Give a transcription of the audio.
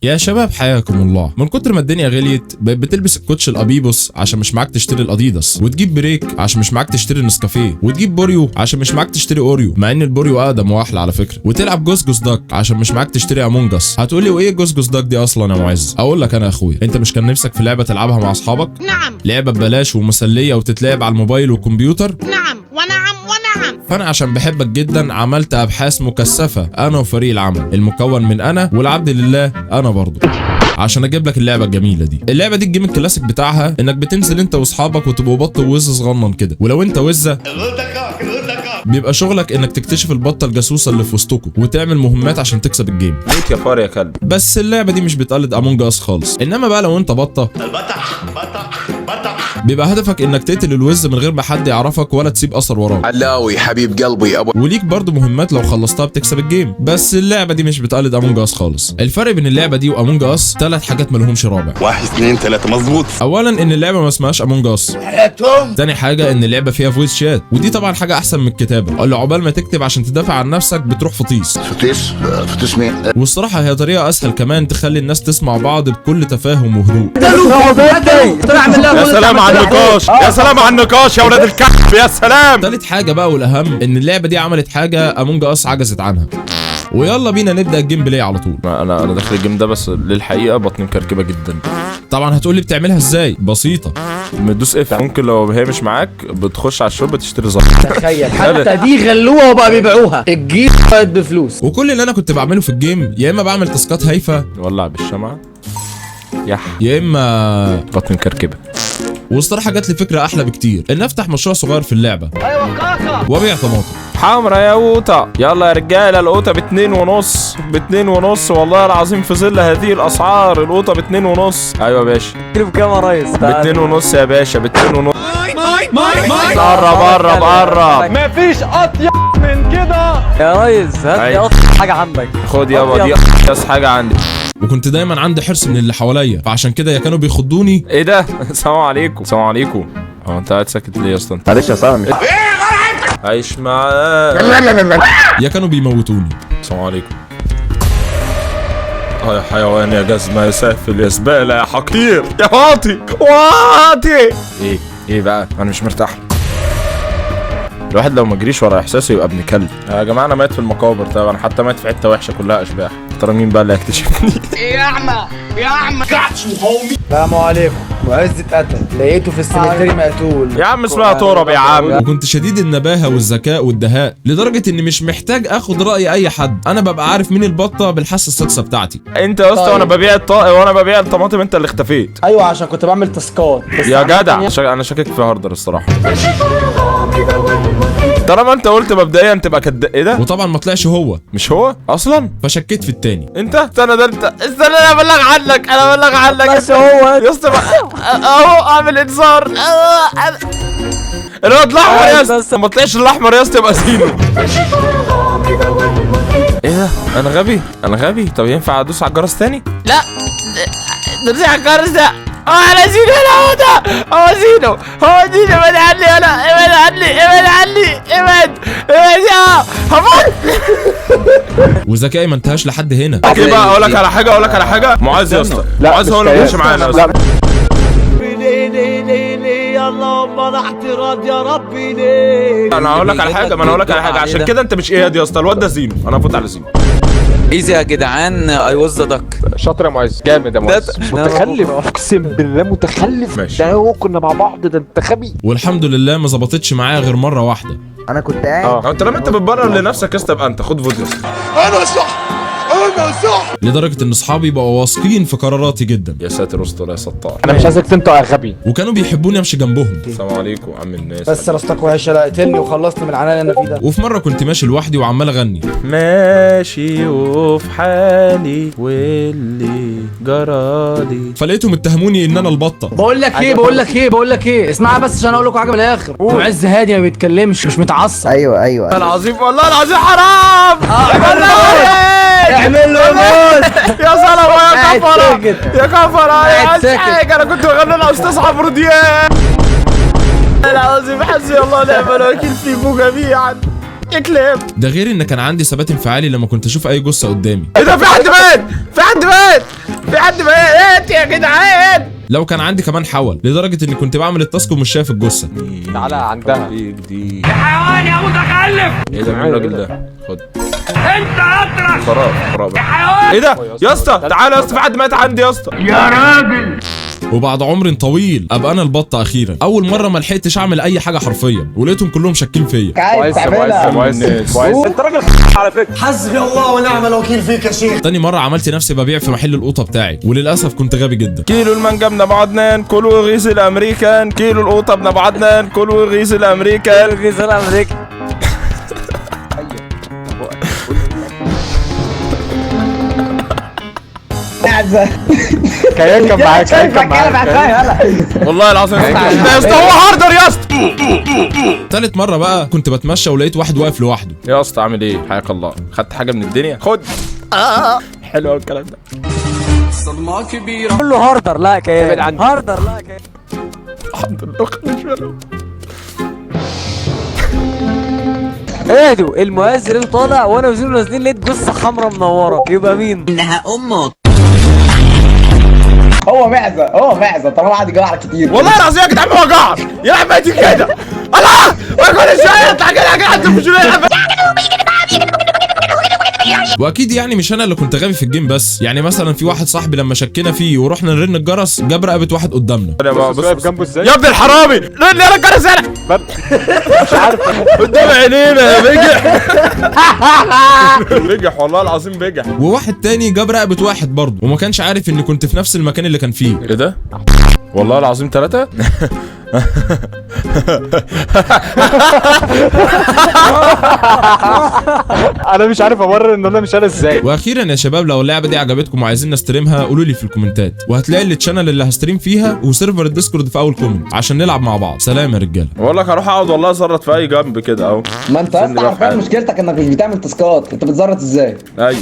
يا شباب حياكم الله. من كتر ما الدنيا غليت بقيت بتلبس الكوتش الابيبوس عشان مش معاك تشتري الاديداس، وتجيب بريك عشان مش معاك تشتري نسكافيه، وتجيب بوريو عشان مش معاك تشتري اوريو، مع ان البوريو اقدم واحلى على فكره، وتلعب جوز جوز داك عشان مش معاك تشتري امونج اس. هتقولي وايه جوز جوز داك دي اصلا يا معز؟ اقول لك انا يا اخويا، انت مش كان نفسك في لعبه تلعبها مع اصحابك؟ نعم. لعبه ببلاش ومسليه وتتلعب على الموبايل والكمبيوتر؟ نعم ونعم ونعم. فانا عشان بحبك جدا عملت ابحاث مكثفه انا وفريق العمل المكون من انا والعبد لله انا برضه عشان اجيب لك اللعبه الجميله دي. اللعبه دي الجيم الكلاسيك بتاعها انك بتنزل انت واصحابك وتبقوا بط ووز صغنن كده، ولو انت وزه بيبقى شغلك انك تكتشف البطه الجاسوسه اللي في وسطكم وتعمل مهمات عشان تكسب الجيم. ليك يا فار يا كلب. بس اللعبه دي مش بتقلد امونج اس خالص، انما بقى لو انت بطه بيبقى هدفك انك تقتل الوز من غير ما حد يعرفك ولا تسيب اثر وراك. علاوي حبيب قلبي ابو. وليك برضو مهمات لو خلصتها بتكسب الجيم. بس اللعبه دي مش بتقلد امونج اس خالص. الفرق بين اللعبه دي وامونج اس 3 حاجات مالهمش رابع. 1 2 3 مظبوط. اولا ان اللعبه ما اسمهاش امونج اس. تاني حاجه ان اللعبه فيها فويس شات، ودي طبعا حاجه احسن من الكتابه، اللي عقبال ما تكتب عشان تدافع عن نفسك بتروح فطيس فتيس مين؟ والصراحه هي طريقه اسهل كمان تخلي الناس تسمع بعض بكل تفاهم وهدوء. يا سلام على النقاش، يا سلام على النقاش يا ولاد الكلب، يا سلام. تالت حاجه بقى والاهم ان اللعبه دي عملت حاجه امونج اس عجزت عنها. ويلا بينا نبدا الجيم بلاي على طول. انا داخل الجيم ده بس للحقيقه بطني مكركبه جدا. طبعا هتقولي بتعملها ازاي؟ بسيطه، بتدوس اف، ممكن لو هي مش معاك بتخش على الشوب تشتري زهر. تخيل حتى دي غلوها وبقى بيبيعوها، الجيل بقت بفلوس. وكل اللي انا كنت بعمله في الجيم يا اما بعمل تاسكات هايفه ولع بالشمعه يا اما بطني مكركبه. والصراحه جات لي فكره احلى بكتير، ان افتح مشروع صغير في اللعبه. ايوه كاكا. وابيع طماطم حمرا يا قوطه. يلا يا رجاله، القوطه ب2.5 ب2.5 والله العظيم في ظل هذه الاسعار القوطه ب2.5. ايوه يا باشا. كيف كام يا ريس؟ ب2.5 يا باشا، ب2.5. قرب مفيش اطيب من كده يا ريس. هات لي أيوة. اطيب حاجه عندك. خد يابا دي اقصى حاجه عندي. وكنت دايما عندي حرص من اللي حواليا، فعشان كده يا كانوا بيخضوني. ايه ده؟ السلام عليكم. السلام عليكم. هو انت قاعد ساكت ليه يا اسطى؟ معلش يا سامي. عايش معاه. يا كانوا بيموتوني. السلام عليكم. يا حيوان يا جزمه يا سافل يا زباله يا حقير يا واطي واطي. ايه بقى؟ انا مش مرتاح. الواحد لو ما جريش ورا احساسه يبقى ابن كلب. يا جماعه انا مات في المقابر طبعا، حتى مات في حته وحشه كلها اشباح. ترى مين بقى اللي هيكتشفني؟ يا اعمى يا اعمى. السلام عليكم. معز اتقتل، لقيته في السمنتري مقتول. يا عم اسمها تراب يا عم. وكنت شديد النباهه والذكاء والدهاء لدرجه اني مش محتاج اخد راي اي حد، انا ببقى عارف مين البطه بالحاسه السادسه بتاعتي. انت يا اسطى وانا ببيع وانا ببيع الطماطم انت اللي اختفيت. ايوه عشان كنت بعمل تاسكات. يا جدع انا شاكك في هاردر الصراحه. طالما انت قلت مبدئيا تبقى ايه ده؟ وطبعا ما طلعش هو، مش هو اصلا. فشكيت في التاني. انت استنى استنى انا ابلغ عنك بس هو يا اسطى اهو اعمل انذار. الواد الاحمر يا اسطى، ما طلعش الاحمر يا اسطى يبقى زينو. ايه ده؟ انا غبي. طب ينفع ادوس على الجرس تاني؟ لا دوس على الجرس ده. انا زينو هو زينو ابعد عني ابعد يا هموت. وذكائي ما انتهاش لحد هنا. ايه بقى؟ اقول لك على حاجه معاذ يا اسطى. معاذ هو اللي ماشي معانا يا اسطى. اللهم انا اعتراض يا ربي ليه؟ انا هقول لك على حاجه عشان كده انت مش اياد يا اسطى. الواد ده زينو، انا هفوت على زينو. ايزي يا جدعان. اي وز ذا دك. شاطر يا معز، جامد يا معز. متخلف اقسم بالله متخلف. ماشي. ده هو كنا مع بعض، ده انت غبي. والحمد لله ما ظبطتش معايا غير مره واحده. انا كنت قاعد. انت لما انت بتبرر لنفسك يا اسطى يبقى انت خد فيديو. انا صح. لدرجه ان اصحابي بقوا واثقين في قراراتي جدا. يا ساتر استر يا ستار. انا مش عايزك تنطق يا غبي. وكانوا بيحبوني امشي جنبهم. السلام عليكم عم الناس. بس رستك وحشه، لقيتني وخلصت من العنان اللي انا فيه ده. وفي مره كنت ماشي لوحدي وعمال اغني ماشي وفي حالي واللي جرالي. فلقيتهم اتهموني ان انا البطه. بقول لك ايه اسمعها بس عشان اقول لكم حاجه من الاخر. معز هادي ما بيتكلمش، مش متعصب. ايوه العظيم والله العظيم حرام. اعمل له موت يا سلام يا كفره يا كفره يا قاعد ساكت. حاجه. انا كنت بغني لاستاذ عمرو دياب. العظيم حسبي الله ونعم الوكيل فيكم جميعا. اكلم. ده غير ان كان عندي ثبات انفعالي لما كنت اشوف اي جثه قدامي. ايه ده؟ في حد مات. حد مات يا جدعان. لو كان عندي كمان حول لدرجه اني كنت بعمل التاسك ومش شايف الجثه. تعالى عندها. دي يا حيوان يا متخلف. ايه ده؟ مين الراجل ده؟ خد انت اطرش خراب. يا حيوان. ايه ده يا اسطى؟ تعالى يا اسطى، في حد مات عندي يا اسطى. يا راجل. وبعد عمر طويل ابقى انا البطه اخيرا. اول مره ما لحقتش اعمل اي حاجه حرفيا، ولقيتهم كلهم شاكين فيا. عايز تعملها. كويس. انت راجل على فكره. حسبي الله ونعم الوكيل فيك يا شيخ. تاني مره عملت نفسي ببيع في محل القوطه بتاعي، وللاسف كنت غبي جدا. كيلو المانجا ابن ابو عدنان، كلوا غيث الامريكان. كيلو القوطه ابن ابو عدنان، كلوا غيث الامريكان. الجيش الامريكي. كيان كان معاك، كيان كان معاك. والله العظيم يا اسطى هو هاردر يا اسطى. تالت مره بقى كنت بتمشى ولقيت واحد واقف لوحده. يا اسطى عامل ايه؟ حياك الله. خدت حاجه من الدنيا؟ خد. حلو قوي الكلام ده. قول له هاردر لا كيان. ابعد عني. هاردر لا كيان. الحمد لله خليش بالك. اهدوا المؤذن اللي طالع وانا وزير نازلين لقيت جثه حمراء منوره، يبقى مين؟ هو معزه طالما قعد يجرع كتير. والله العظيم يا جدعان ما وجعش يا حبيبتي كده. الله وكل شويه يطلع كده كده مش واكيد يعني مش انا اللي كنت غبي في الجيم بس، يعني مثلا في واحد صاحبي لما شكينا فيه ورحنا نرن الجرس جاب رقبه واحد قدامنا. بص واقف جنبه ازاي؟ يا ابن الحرامي رن يا الجرس هنا. مش عارف. قدام عينينا بجح. بجح والله العظيم بجح. وواحد تاني جاب رقبه واحد برضه وما كانش عارف اني كنت في نفس المكان اللي كان فيه. ايه ده؟ والله العظيم 3. انا مش عارف ابرر ان انا مش انا ازاي. واخيرا يا شباب، لو اللعبه دي عجبتكم وعايزين نستريمها قولوا لي في الكومنتات، وهتلاقي التشانل اللي هستريم فيها وسيرفر الديسكورد في اول كومنت عشان نلعب مع بعض. سلام يا رجاله. بقول لك هروح اقعد والله ازرط في اي جنب كده اهو. ما انت اصلا عارفين مشكلتك انك مش بتعمل تاسكات، انت بتزرط ازاي؟ ايوه